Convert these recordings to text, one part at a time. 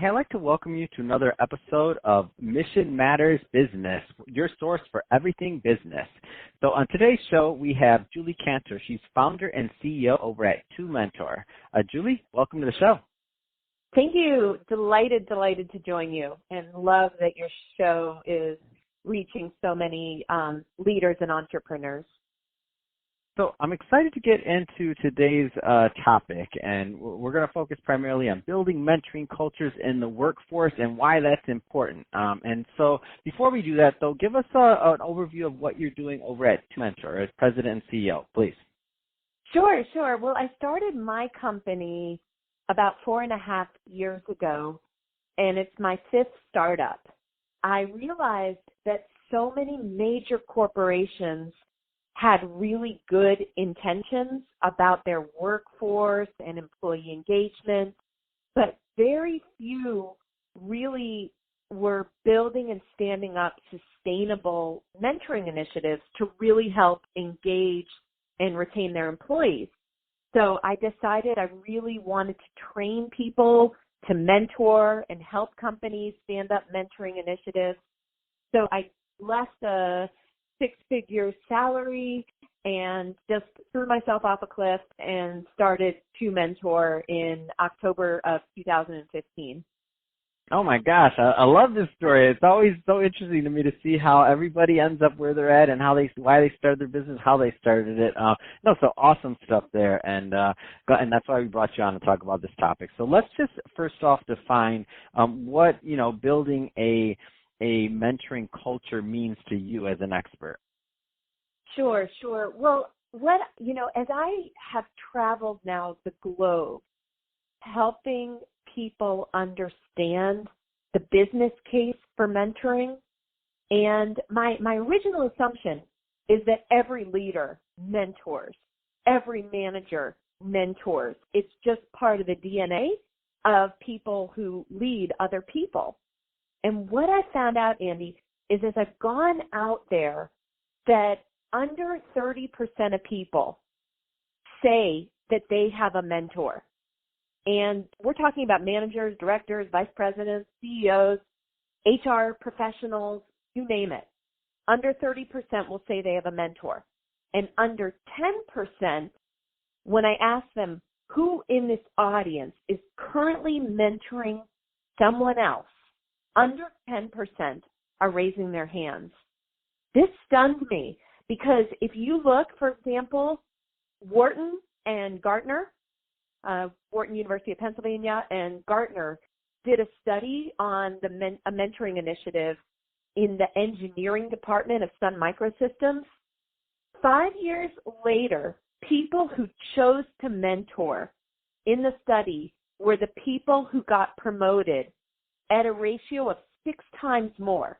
Hey, I'd like to welcome you to another episode of Mission Matters Business, your source for everything business. So on today's show, we have Julie Kantor. She's founder and CEO over at Kantor. Julie, welcome to the show. Thank you. Delighted to join you, and love that your show is reaching so many leaders and entrepreneurs. So I'm excited to get into today's topic, and we're going to focus primarily on building mentoring cultures in the workforce and why that's important. And so before we do that, though, give us an overview of what you're doing over at Kantor as president and CEO, please. Sure. Well, I started my company about 4.5 years ago, and it's my 5th startup. I realized that so many major corporations had really good intentions about their workforce and employee engagement, but very few really were building and standing up sustainable mentoring initiatives to really help engage and retain their employees. So I decided I really wanted to train people to mentor and help companies stand up mentoring initiatives. So I left a 6-figure salary and just threw myself off a cliff and started Kantor in October of 2015. Oh my gosh, I love this story. It's always so interesting to me to see how everybody ends up where they're at and why they started their business, how they started it. So awesome stuff there, and that's why we brought you on to talk about this topic. So let's just first off define what building a mentoring culture means to you as an expert. Sure. Well, as I have traveled now the globe, helping people understand the business case for mentoring, and my original assumption is that every leader mentors, every manager mentors. It's just part of the DNA of people who lead other people. And what I found out, Andy, is as I've gone out there that under 30% of people say that they have a mentor. And we're talking about managers, directors, vice presidents, CEOs, HR professionals, you name it. Under 30% will say they have a mentor. And under 10%, when I ask them who in this audience is currently mentoring someone else, under 10% are raising their hands. This stunned me because if you look, for example, Wharton and Gartner, Wharton University of Pennsylvania and Gartner did a study on a mentoring initiative in the engineering department of Sun Microsystems. 5 years later, people who chose to mentor in the study were the people who got promoted at a ratio of 6 times more.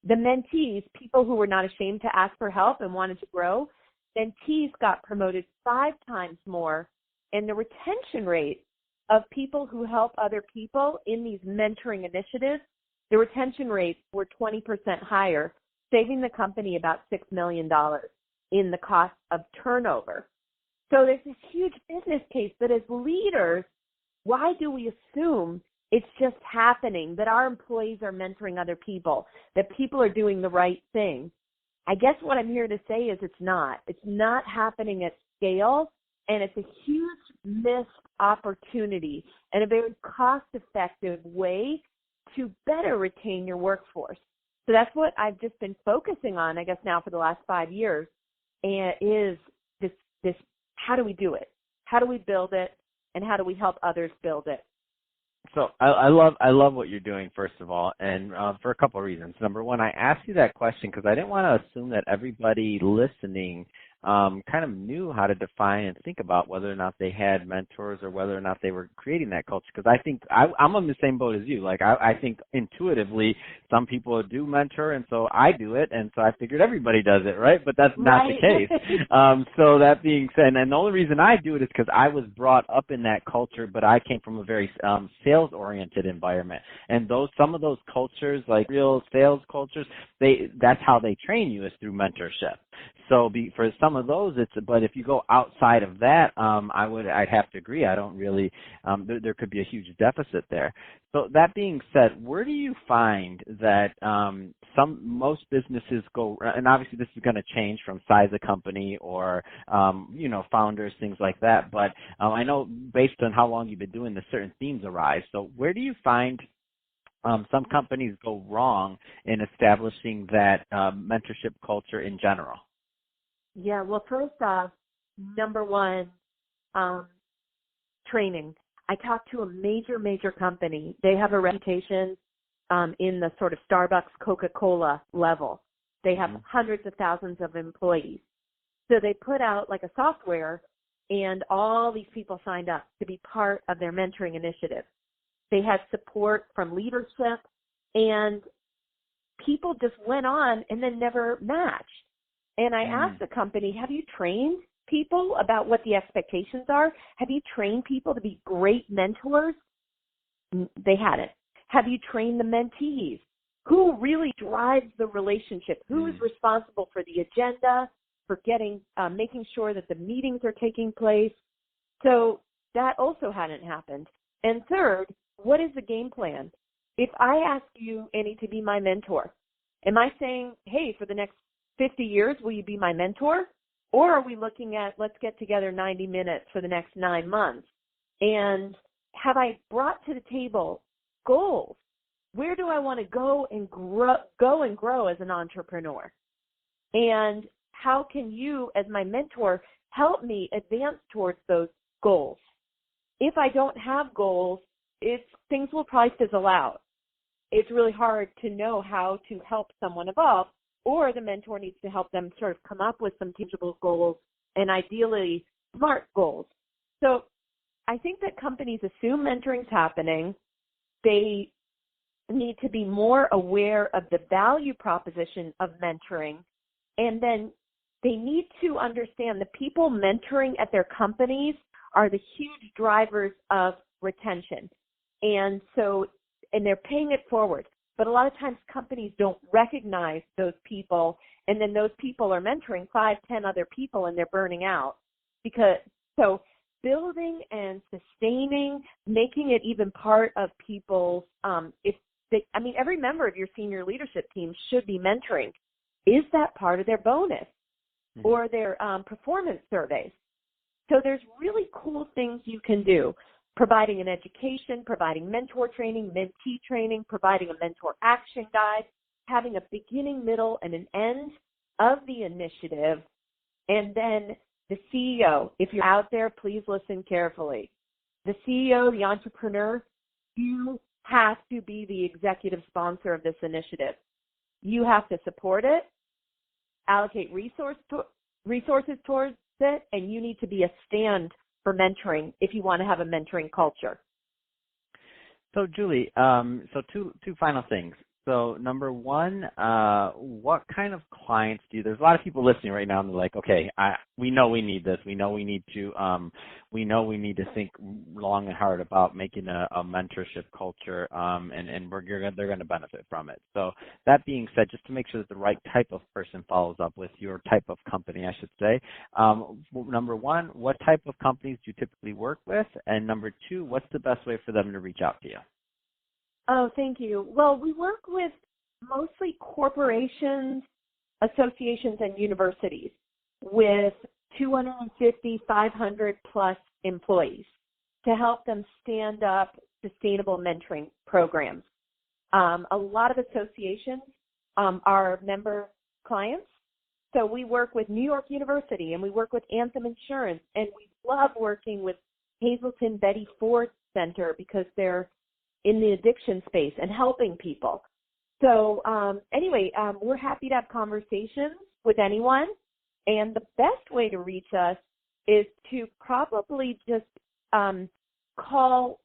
The mentees, people who were not ashamed to ask for help and wanted to grow, mentees got promoted 5 times more, and the retention rate of people who help other people in these mentoring initiatives, the retention rates were 20% higher, saving the company about $6 million in the cost of turnover. So there's this huge business case, but as leaders, why do we assume it's just happening, that our employees are mentoring other people, that people are doing the right thing? I guess what I'm here to say is it's not. It's not happening at scale, and it's a huge missed opportunity and a very cost-effective way to better retain your workforce. So that's what I've just been focusing on, I guess, now for the last 5 years, and is this how do we do it? How do we build it? And how do we help others build it? So I love what you're doing, first of all, and for a couple of reasons. Number one, I asked you that question because I didn't want to assume that everybody listening kind of knew how to define and think about whether or not they had mentors or whether or not they were creating that culture. Because I think I'm on the same boat as you. Like I think intuitively some people do mentor, and so I do it, and so I figured everybody does it, right? But that's not the case. So that being said, and the only reason I do it is because I was brought up in that culture, but I came from a very sales-oriented environment, and some of those cultures, like real sales cultures, that's how they train you, is through mentorship. For some of those, but if you go outside of that, I'd have to agree. I don't really, there could be a huge deficit there. So that being said, where do you find that most businesses go, and obviously this is going to change from size of company or, founders, things like that, but I know based on how long you've been doing this, certain themes arise. So where do you find some companies go wrong in establishing that mentorship culture in general? Yeah, well, first off, number one, training. I talked to a major company. They have a reputation in the sort of Starbucks, Coca-Cola level. They have hundreds of thousands of employees. So they put out like a software, and all these people signed up to be part of their mentoring initiative. They had support from leadership, and people just went on and then never matched. And I asked the company, have you trained people about what the expectations are? Have you trained people to be great mentors? They hadn't. Have you trained the mentees? Who really drives the relationship? Who is responsible for the agenda, for making sure that the meetings are taking place? So that also hadn't happened. And third, what is the game plan? If I ask you, Annie, to be my mentor, am I saying, hey, for the next 50 years, will you be my mentor? Or are we looking at, let's get together 90 minutes for the next 9 months? And have I brought to the table goals? Where do I want to go and grow as an entrepreneur? And how can you, as my mentor, help me advance towards those goals? If I don't have goals, things will probably fizzle out. It's really hard to know how to help someone evolve, or the mentor needs to help them sort of come up with some tangible goals and ideally SMART goals. So I think that companies assume mentoring's happening. They need to be more aware of the value proposition of mentoring, and then they need to understand the people mentoring at their companies are the huge drivers of retention. And they're paying it forward. But a lot of times companies don't recognize those people, and then those people are mentoring 5, 10 other people, and they're burning out. So building and sustaining, making it even part of people's, every member of your senior leadership team should be mentoring. Is that part of their bonus or their performance surveys? So there's really cool things you can do. Providing an education, providing mentor training, mentee training, providing a mentor action guide, having a beginning, middle, and an end of the initiative. And then the CEO, if you're out there, please listen carefully. The CEO, the entrepreneur, you have to be the executive sponsor of this initiative. You have to support it, allocate resources towards it, and you need to be a stand for mentoring if you want to have a mentoring culture. So Julie, two final things. So number one, what kind of clients there's a lot of people listening right now and they're like, okay, we know we need this. We know we need to think long and hard about making a mentorship culture, and they're going to benefit from it. So that being said, just to make sure that the right type of person follows up with your type of company, I should say, number one, what type of companies do you typically work with? And number two, what's the best way for them to reach out to you? Oh, thank you. Well, we work with mostly corporations, associations, and universities with 250, 500 plus employees to help them stand up sustainable mentoring programs. A lot of associations are member clients. So we work with New York University and we work with Anthem Insurance, and we love working with Hazleton Betty Ford Center because they're in the addiction space and helping people. So we're happy to have conversations with anyone. And the best way to reach us is to probably just call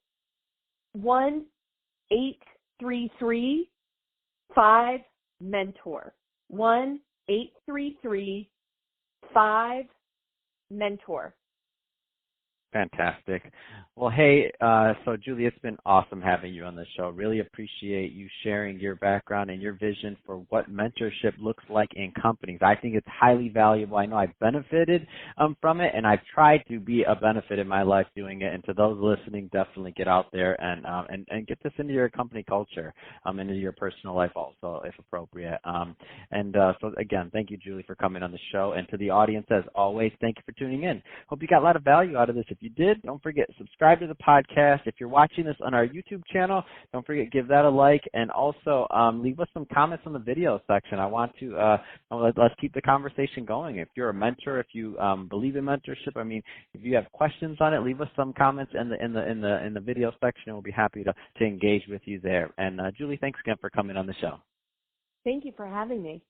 1-833-5-MENTOR. 1-833-5-MENTOR. Fantastic. Well, hey, so Julie, it's been awesome having you on the show. Really appreciate you sharing your background and your vision for what mentorship looks like in companies. I think it's highly valuable. I know I've benefited from it, and I've tried to be a benefit in my life doing it. And to those listening, definitely get out there and get this into your company culture, into your personal life also, if appropriate. So again, thank you, Julie, for coming on the show. And to the audience, as always, thank you for tuning in. Hope you got a lot of value out of this. If you did, don't forget, subscribe to the podcast. If you're watching this on our YouTube channel, don't forget, give that a like, and also leave us some comments in the video section. I want to let's keep the conversation going. If you're a mentor, if you believe in mentorship, I mean, if you have questions on it, leave us some comments in the video section. We'll be happy to engage with you there. And Julie, thanks again for coming on the show. Thank you for having me.